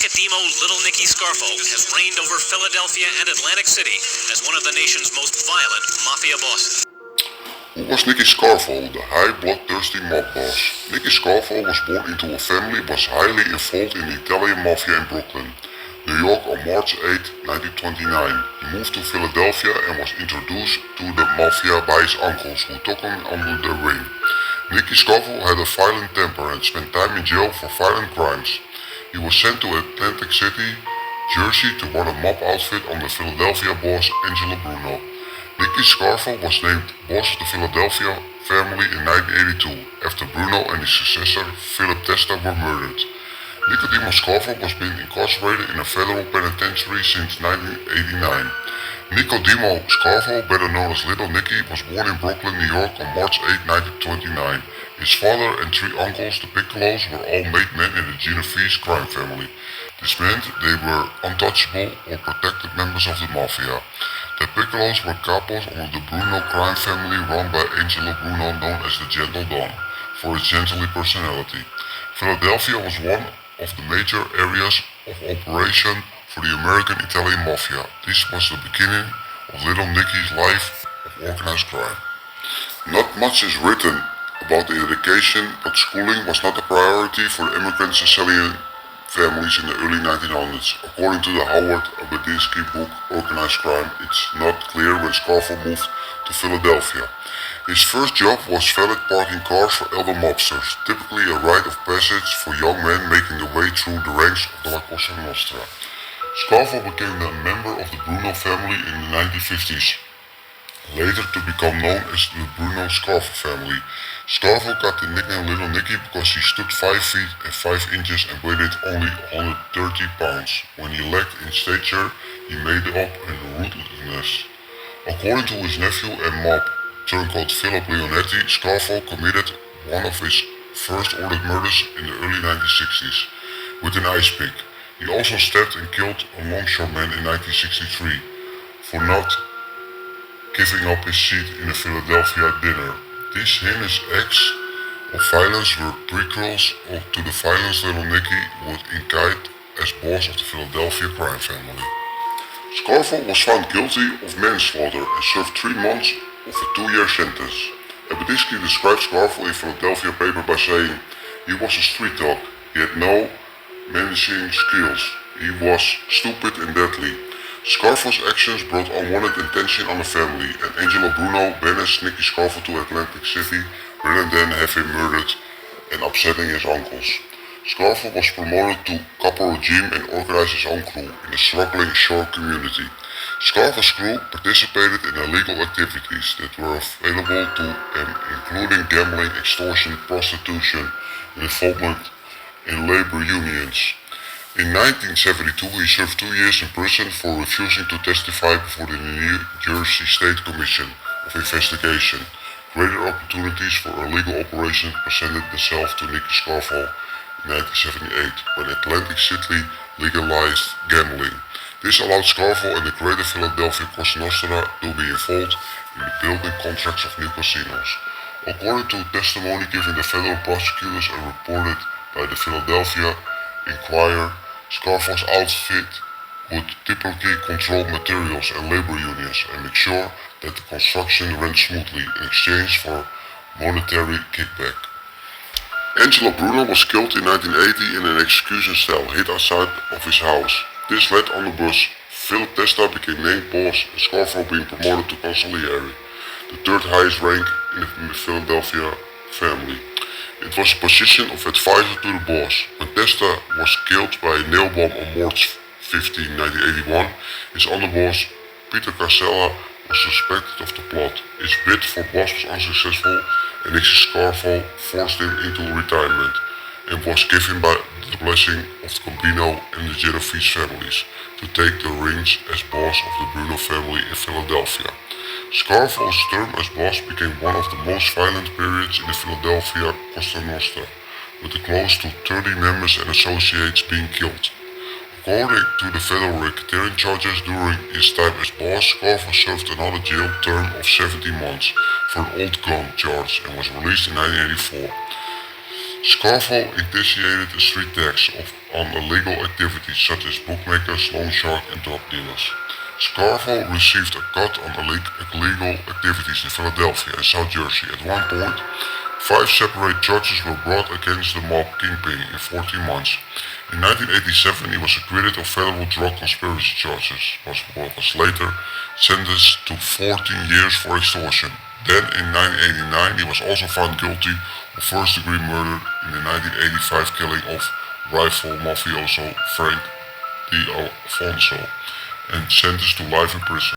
Nicodemo Little Nicky Scarfo has reigned over Philadelphia and Atlantic City as one of the nation's most violent mafia bosses. Who was Nicky Scarfo, the high bloodthirsty mob boss? Nicky Scarfo was born into a family was highly involved in the Italian Mafia in Brooklyn, New York on March 8, 1929. He moved to Philadelphia and was introduced to the Mafia by his uncles who took him under their wing. Nicky Scarfo had a violent temper and spent time in jail for violent crimes. He was sent to Atlantic City, Jersey to run a mob outfit under Philadelphia boss Angelo Bruno. Nicky Scarfo was named boss of the Philadelphia family in 1982 after Bruno and his successor Philip Testa were murdered. Nicodemo Scarfo has been incarcerated in a federal penitentiary since 1989. Nicodemo Scarfo, better known as Little Nicky, was born in Brooklyn, New York on March 8, 1929. His father and three uncles, the Piccolos, were all made men in the Genovese crime family. This meant they were untouchable or protected members of the Mafia. The Piccolos were capos under the Bruno crime family run by Angelo Bruno, known as the Gentle Don, for his gentleman personality. Philadelphia was one of the major areas of operation for the American Italian Mafia. This was the beginning of Little Nicky's life of organized crime. Not much is written about the education, but schooling was not a priority for the immigrant Sicilian families in the early 1900s. According to the Howard Obadinsky book Organized Crime, it's not clear when Scarfo moved to Philadelphia. His first job was valet parking cars for elder mobsters, typically a rite of passage for young men making their way through the ranks of the La Cosa Nostra. Scarfo became a member of the Bruno family in the 1950s, later to become known as the Bruno Scarfo family. Scarfo got the nickname Little Nicky because he stood 5 feet and 5 inches and weighed only 130 pounds. When he lacked in stature, he made up in ruthlessness. According to his nephew and mob turncoat Philip Leonetti, Scarfo committed one of his first ordered murders in the early 1960s with an ice pick. He also stabbed and killed a longshoreman in 1963 for not giving up his seat in a Philadelphia dinner. These heinous acts of violence were prequels to the violence Little Nicky would incite as boss of the Philadelphia crime family. Scarfo was found guilty of manslaughter and served 3 months of a 2-year sentence. Obadinsky described Scarfo in Philadelphia paper by saying, "He was a street dog, he had no menacing skills, he was stupid and deadly." Scarfo's actions brought unwanted attention on the family, and Angelo Bruno banished Nicky Scarfo to Atlantic City rather than have him murdered and upsetting his uncles. Scarfo was promoted to capo regime and organized his own crew in the struggling shore community. Scarfo's crew participated in illegal activities that were available to them, including gambling, extortion, prostitution, and involvement in labor unions. In 1972, he served 2 years in prison for refusing to testify before the New Jersey State Commission of Investigation. Greater opportunities for illegal operations presented themselves to Nicky Scarfo in 1978 when Atlantic City legalized gambling. This allowed Scarfo and the greater Philadelphia Cosa Nostra to be involved in the building contracts of new casinos. According to testimony given to federal prosecutors and reported by the Philadelphia Inquirer, Scarfo's outfit would typically control materials and labor unions and make sure that the construction ran smoothly in exchange for monetary kickback. Angelo Bruno was killed in 1980 in an execution cell hid outside of his house. This led on the bus. Philip Testa became named boss and Scarfo being promoted to consigliere, the 3rd highest rank in the Philadelphia family. It was a position of advisor to the boss. When Testa was killed by a nail bomb on March 15, 1981, his underboss, Peter Casella, was suspected of the plot. His bid for boss was unsuccessful and Nicky Scarfo forced him into retirement and was given by the blessing of the Gambino and the Genovese families to take the reins as boss of the Bruno family in Philadelphia. Scarfo's term as boss became one of the most violent periods in the Philadelphia Cosa Nostra, with close to 30 members and associates being killed. According to the federal racketeering charges during his time as boss, Scarfo served another jail term of 17 months for an old gun charge and was released in 1984. Scarfo initiated a street tax on illegal activities such as bookmakers, loan shark and drug dealers. Scarfo received a cut on illegal activities in Philadelphia and South Jersey. At one point, 5 separate charges were brought against the mob kingpin in 14 months. In 1987, he was acquitted of federal drug conspiracy charges, but was later sentenced to 14 years for extortion. Then, in 1989, he was also found guilty of first-degree murder in the 1985 killing of rival mafioso Frank D'Alfonso and sentenced to life in prison.